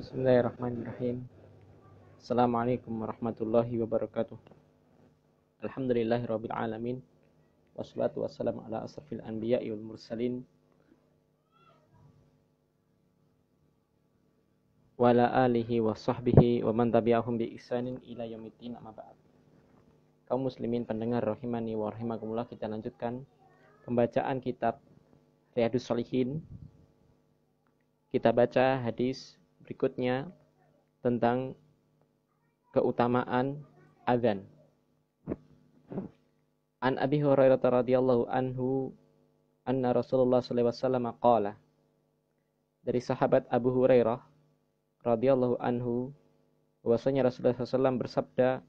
Bismillahirrahmanirrahim. Assalamualaikum warahmatullahi wabarakatuh. Alhamdulillahirabbil alamin. Wassalatu wassalamu ala asrafil anbiya'i wal mursalin wa ala alihi wa sahbihi wa man tabi'ahum bi ihsanin ila yaumiddin, amma ba'd. Kaum muslimin pendengar rahimani wa rahimakumullah, kita lanjutkan pembacaan kitab Riyadhus Shalihin. Kita baca hadis berikutnya tentang keutamaan azan. An Abi Hurairah radhiyallahu anhu anna Rasulullah sallallahu alaihi wasallam qala. Dari sahabat Abu Hurairah radhiyallahu anhu bahwasanya Rasulullah SAW bersabda,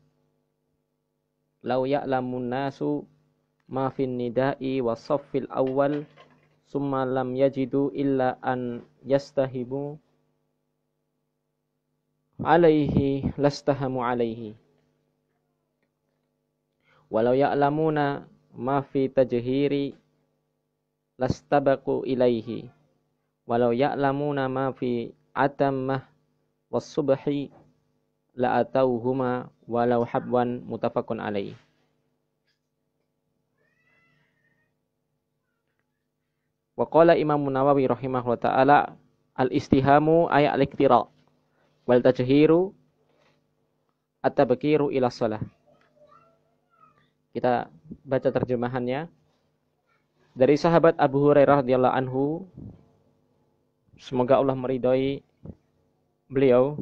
"Lau ya'lamun nasu ma fin nida'i wa saffil awwal summa lam yajidu illa an yastahimu alaihi lastahamu alaihi. Walau ya'lamuna ma fi tajhiri lastabaqu ilaihi. Walau ya'lamuna ma fi atammah was-subhi la'atauhuma walau habwan." Muttafaqun alaihi. Wa qala Imam Nawawi rahimahullah ta'ala, al-istihamu ay al-iktira wal tajhiru at-tabkiru ila shalah. Kita baca terjemahannya. Dari sahabat Abu Hurairah radhiyallahu anhu, semoga Allah meridhai beliau,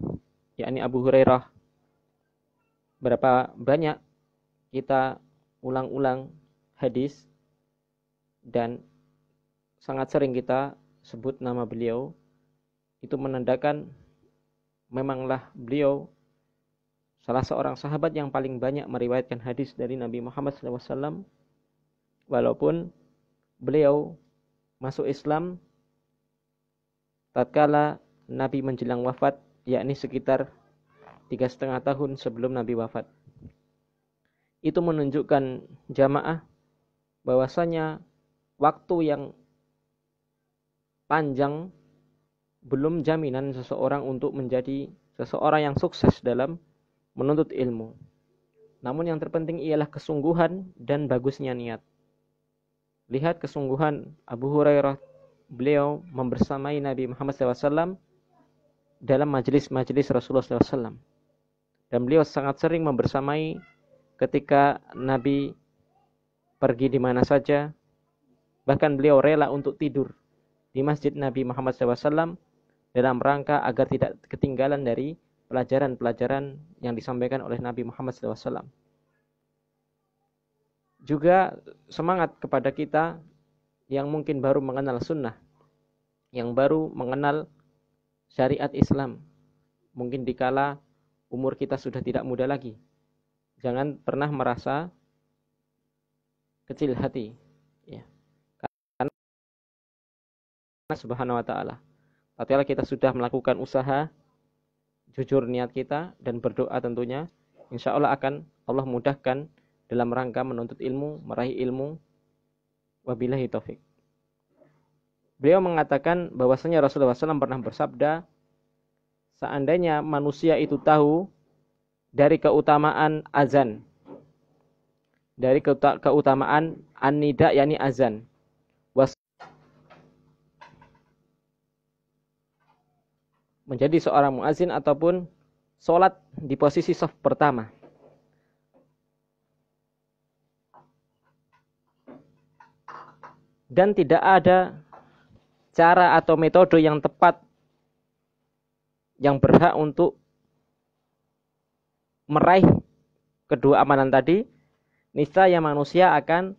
yakni Abu Hurairah. Berapa banyak kita ulang-ulang hadis dan sangat sering kita sebut nama beliau, itu menandakan memanglah beliau salah seorang sahabat yang paling banyak meriwayatkan hadis dari Nabi Muhammad SAW, walaupun beliau masuk Islam tatkala Nabi menjelang wafat, yakni sekitar 3,5 tahun sebelum Nabi wafat. Itu menunjukkan jamaah bahwasanya waktu yang panjang belum jaminan seseorang untuk menjadi seseorang yang sukses dalam menuntut ilmu. Namun yang terpenting ialah kesungguhan dan bagusnya niat. Lihat kesungguhan Abu Hurairah, beliau membersamai Nabi Muhammad SAW dalam majelis-majelis Rasulullah SAW. Dan beliau sangat sering membersamai ketika Nabi pergi di mana saja. Bahkan beliau rela untuk tidur di masjid Nabi Muhammad SAW dalam rangka agar tidak ketinggalan dari pelajaran-pelajaran yang disampaikan oleh Nabi Muhammad SAW. Juga semangat kepada kita yang mungkin baru mengenal sunnah, yang baru mengenal syariat Islam. Mungkin dikala umur kita sudah tidak muda lagi. Jangan pernah merasa kecil hati. Ya. Karena Subhanahu wa ta'ala, tatkala kita sudah melakukan usaha, jujur niat kita dan berdoa tentunya, insya Allah akan Allah mudahkan dalam rangka menuntut ilmu, meraih ilmu. Wabillahi taufik. Beliau mengatakan bahwasanya Rasulullah SAW pernah bersabda, seandainya manusia itu tahu dari keutamaan azan, dari keutamaan an-nida yakni azan, menjadi seorang muazin ataupun sholat di posisi shaf pertama, dan tidak ada cara atau metode yang tepat yang berhak untuk meraih kedua amalan tadi, niscaya manusia akan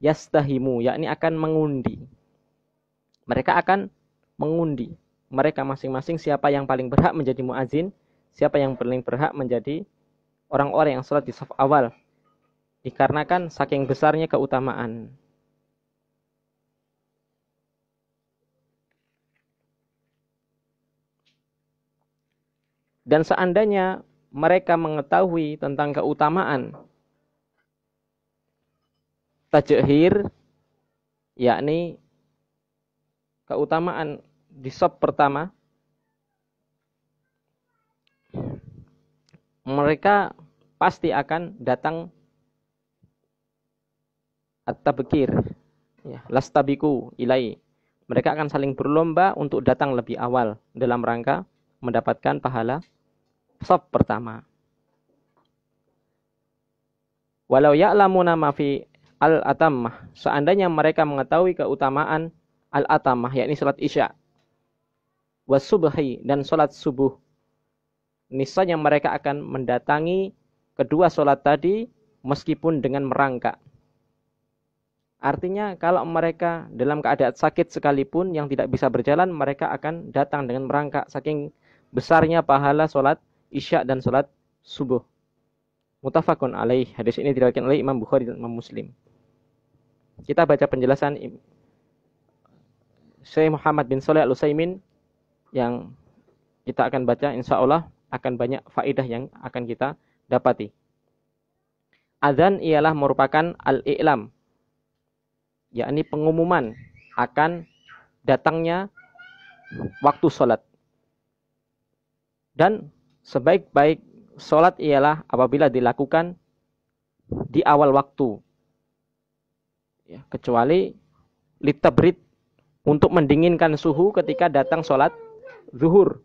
yastahimu, yakni akan mengundi. Mereka akan mengundi mereka masing-masing siapa yang paling berhak menjadi muazin, siapa yang paling berhak menjadi orang-orang yang sholat di shaf awal, dikarenakan saking besarnya keutamaan. Dan seandainya mereka mengetahui tentang keutamaan tajhir, yakni keutamaan di shaf pertama, mereka pasti akan datang at-tabkir, ya, lastabiku ilai. Mereka akan saling berlomba untuk datang lebih awal dalam rangka mendapatkan pahala shaf pertama. Walau ya'lamuna ma fi al-atammah, seandainya mereka mengetahui keutamaan al-atammah, yakni salat Isya, was-subhi, dan salat subuh, niscaya mereka akan mendatangi kedua salat tadi meskipun dengan merangkak. Artinya kalau mereka dalam keadaan sakit sekalipun yang tidak bisa berjalan, mereka akan datang dengan merangkak, saking besarnya pahala salat Isya dan salat subuh. Muttafaqun alaih. Hadis ini diriwayatkan oleh Imam Bukhari dan Imam Muslim. Kita baca penjelasan Syekh Muhammad bin Shalih Al-Utsaimin yang kita akan baca, insya Allah akan banyak faedah yang akan kita dapati. Adzan ialah merupakan al-i'lam, yakni pengumuman akan datangnya waktu sholat. Dan sebaik-baik sholat ialah apabila dilakukan di awal waktu, ya, kecuali litabrid, untuk mendinginkan suhu ketika datang sholat zuhur.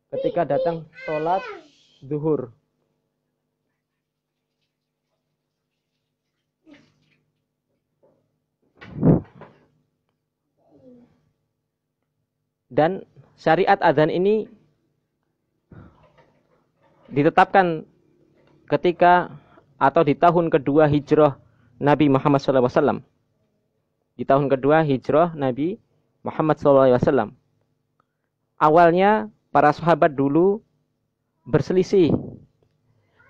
Ketika datang sholat zuhur. Dan syariat adzan ini ditetapkan ketika atau di tahun kedua hijrah Nabi Muhammad SAW. Di tahun kedua hijrah Nabi Muhammad SAW. Awalnya para sahabat dulu berselisih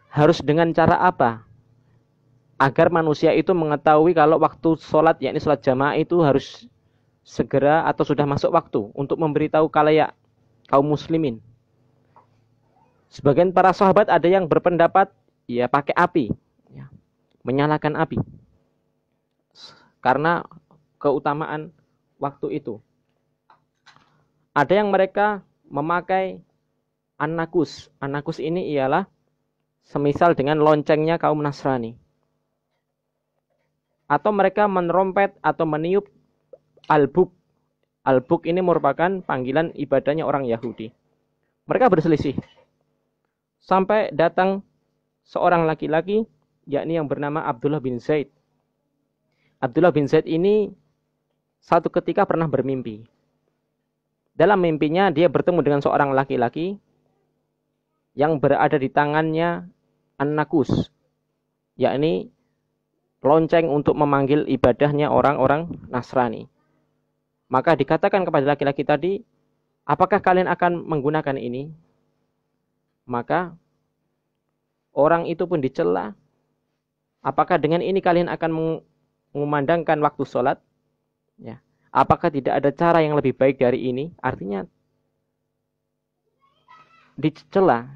harus dengan cara apa agar manusia itu mengetahui kalau waktu sholat, yakni sholat jamaah itu harus segera atau sudah masuk waktu, untuk memberitahu khalayak kaum muslimin. Sebagian para sahabat ada yang berpendapat ya pakai api, ya, menyalakan api karena keutamaan waktu itu. Ada yang mereka memakai an-nakus. An-nakus ini ialah semisal dengan loncengnya kaum Nasrani. Atau mereka menerompet atau meniup al-buk. Al-buk ini merupakan panggilan ibadahnya orang Yahudi. Mereka berselisih. Sampai datang seorang laki-laki, yakni yang bernama Abdullah bin Zaid. Abdullah bin Zaid ini satu ketika pernah bermimpi. Dalam mimpinya dia bertemu dengan seorang laki-laki yang berada di tangannya an-nakus, yakni lonceng untuk memanggil ibadahnya orang-orang Nasrani. Maka dikatakan kepada laki-laki tadi, apakah kalian akan menggunakan ini? Maka orang itu pun dicela, apakah dengan ini kalian akan mengumandangkan waktu sholat? Ya. Apakah tidak ada cara yang lebih baik dari ini? Artinya dicela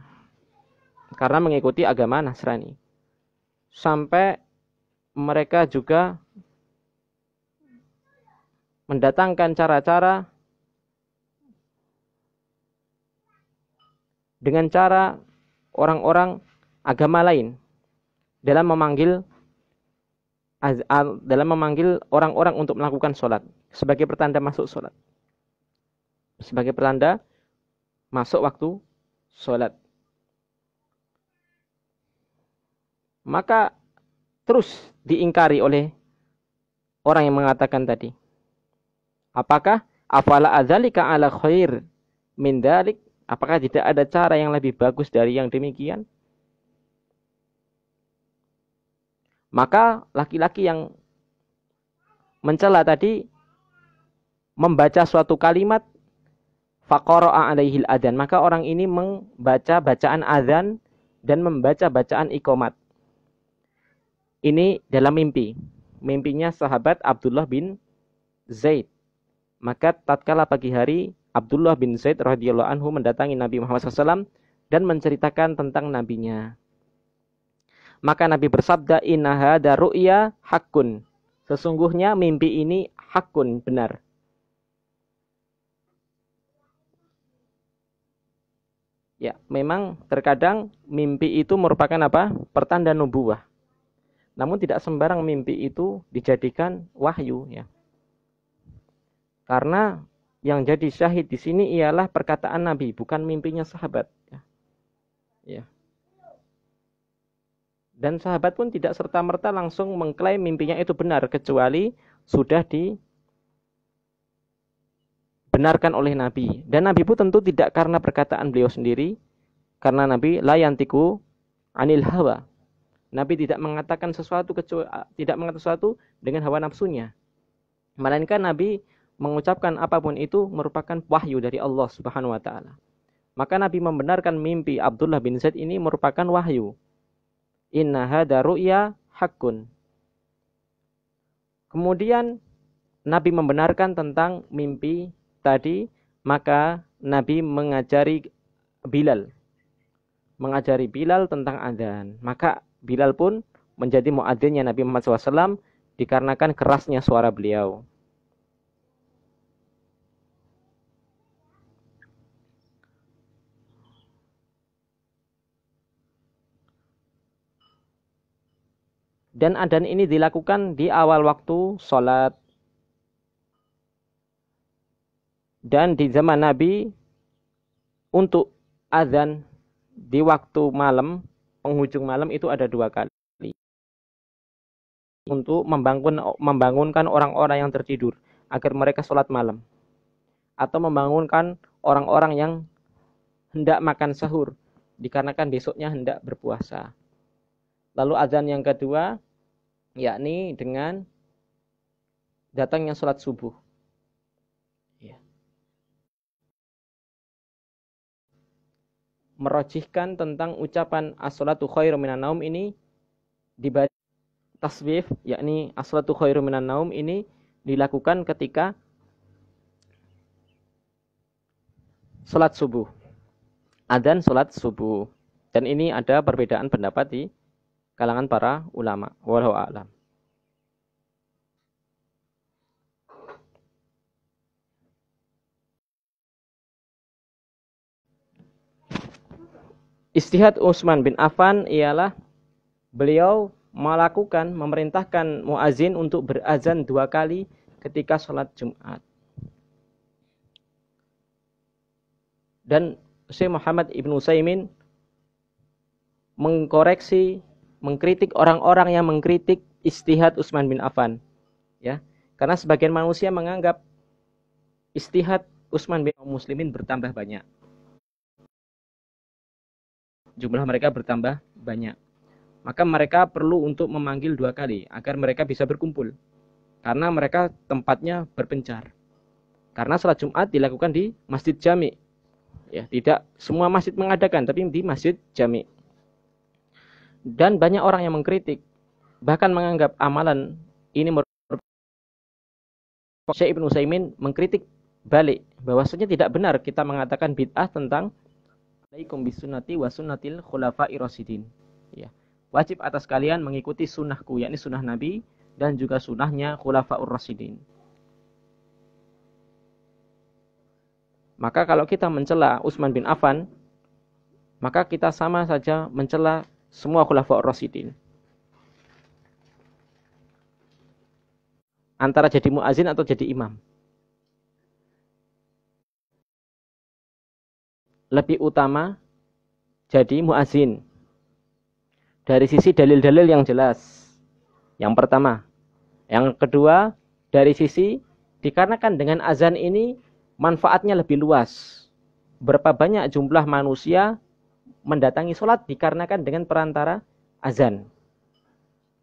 karena mengikuti agama Nasrani. Sampai mereka juga mendatangkan cara-cara dengan cara orang-orang agama lain dalam memanggil orang-orang untuk melakukan sholat sebagai pertanda masuk sholat, sebagai pertanda masuk waktu sholat. Maka terus diingkari oleh orang yang mengatakan tadi, apakah afala adzalika ala khair min dalik? Apakah tidak ada cara yang lebih bagus dari yang demikian? Maka laki-laki yang mencela tadi membaca suatu kalimat faqara'a alaihil adzan. Maka orang ini membaca bacaan azan dan membaca bacaan iqamat. Ini dalam mimpi. Mimpinya sahabat Abdullah bin Zaid. Maka tatkala pagi hari Abdullah bin Zaid radhiyallahu anhu mendatangi Nabi Muhammad SAW dan menceritakan tentang nabinya. Maka Nabi bersabda, inna hadza ru'ya haqqun. Sesungguhnya mimpi ini haqqun, benar. Ya, memang terkadang mimpi itu merupakan apa? Pertanda nubuwah. Namun tidak sembarang mimpi itu dijadikan wahyu ya. Karena yang jadi syahid di sini ialah perkataan Nabi, bukan mimpinya sahabat ya. Ya. Dan sahabat pun tidak serta-merta langsung mengklaim mimpinya itu benar kecuali sudah dibenarkan oleh Nabi. Dan Nabi pun tentu tidak karena perkataan beliau sendiri, karena Nabi la yantiku anil hawa. Nabi tidak mengatakan sesuatu dengan hawa nafsunya. Melainkan Nabi mengucapkan apapun itu merupakan wahyu dari Allah Subhanahu wa taala. Maka Nabi membenarkan mimpi Abdullah bin Zaid ini merupakan wahyu. Inna hadza ru'ya haqqun. Kemudian Nabi membenarkan tentang mimpi tadi, maka Nabi mengajari Bilal tentang adzan. Maka Bilal pun menjadi muadzinnya Nabi Muhammad SAW dikarenakan kerasnya suara beliau. Dan adzan ini dilakukan di awal waktu sholat. Dan di zaman Nabi untuk adzan di waktu malam, penghujung malam itu ada 2 kali. Untuk membangunkan orang-orang yang tertidur agar mereka sholat malam. Atau membangunkan orang-orang yang hendak makan sahur dikarenakan besoknya hendak berpuasa. Lalu azan yang kedua, yakni dengan datangnya sholat subuh. Ya. Merojihkan tentang ucapan as-sholatu khairum minan naum ini dibaca taswif, yakni as-sholatu khairum minan naum ini dilakukan ketika sholat subuh. Adzan sholat subuh. Dan ini ada perbedaan pendapat di kalangan para ulama. Wallahu a'lam. Ijtihad Utsman bin Affan ialah beliau memerintahkan muazin untuk berazan 2 kali ketika sholat Jumat. Dan Syekh Muhammad Ibn Utsaimin mengkritik orang-orang yang mengkritik ijtihad Utsman bin Affan. Ya, karena sebagian manusia menganggap ijtihad Utsman bin Muslimin bertambah banyak. Jumlah mereka bertambah banyak. Maka mereka perlu untuk memanggil 2 kali agar mereka bisa berkumpul. Karena mereka tempatnya berpencar. Karena salat Jumat dilakukan di Masjid Jami. Ya, tidak semua masjid mengadakan, tapi di Masjid Jami. Dan banyak orang yang mengkritik, bahkan menganggap amalan ini Syekh Ibn Utsaimin mengkritik balik, bahwasanya tidak benar kita mengatakan bid'ah tentang alaikum bisunnati wa sunnatil khulafa'ir rasyidin. Ya. Wajib atas kalian mengikuti sunnahku, yakni sunnah Nabi dan juga sunnahnya khulafa'ur rasyidin. Maka kalau kita mencela Utsman bin Affan, maka kita sama saja mencela semua khulafa'ur rasyidin. Antara jadi muazin atau jadi imam. Lebih utama jadi muazin. Dari sisi dalil-dalil yang jelas. Yang pertama. Yang kedua, dari sisi dikarenakan dengan azan ini manfaatnya lebih luas. Berapa banyak jumlah manusia mendatangi sholat dikarenakan dengan perantara azan.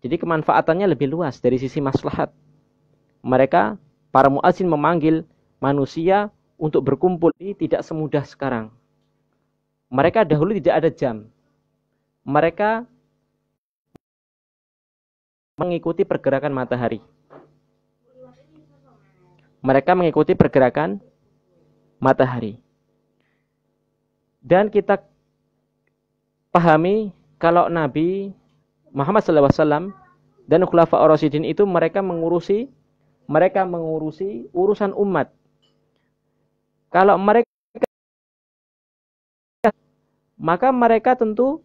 Jadi kemanfaatannya lebih luas dari sisi maslahat. Mereka, para muazin memanggil manusia untuk berkumpul ini tidak semudah sekarang. Mereka dahulu tidak ada jam. Mereka mengikuti pergerakan matahari. Mereka mengikuti pergerakan matahari. Dan kita pahami kalau Nabi Muhammad SAW dan Khulafa'ur Rasyidin itu mereka mengurusi urusan umat. Kalau mereka maka mereka tentu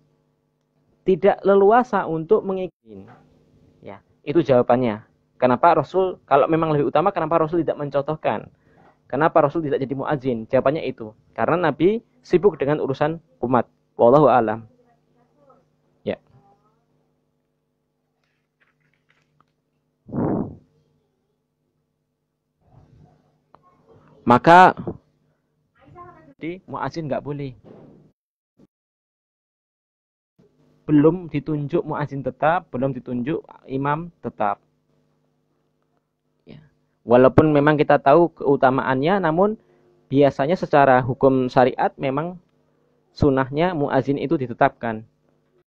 tidak leluasa untuk mengikuti. Ya, itu jawabannya. Kenapa Rasul, kalau memang lebih utama, kenapa Rasul tidak mencontohkan? Kenapa Rasul tidak jadi muadzin? Jawabannya itu. Karena Nabi sibuk dengan urusan umat. Wallahu a'lam. Ya. Maka di muadzin nggak boleh. Belum ditunjuk muadzin tetap, belum ditunjuk imam tetap. Ya. Walaupun memang kita tahu keutamaannya, namun biasanya secara hukum syariat memang sunnahnya muadzin itu ditetapkan.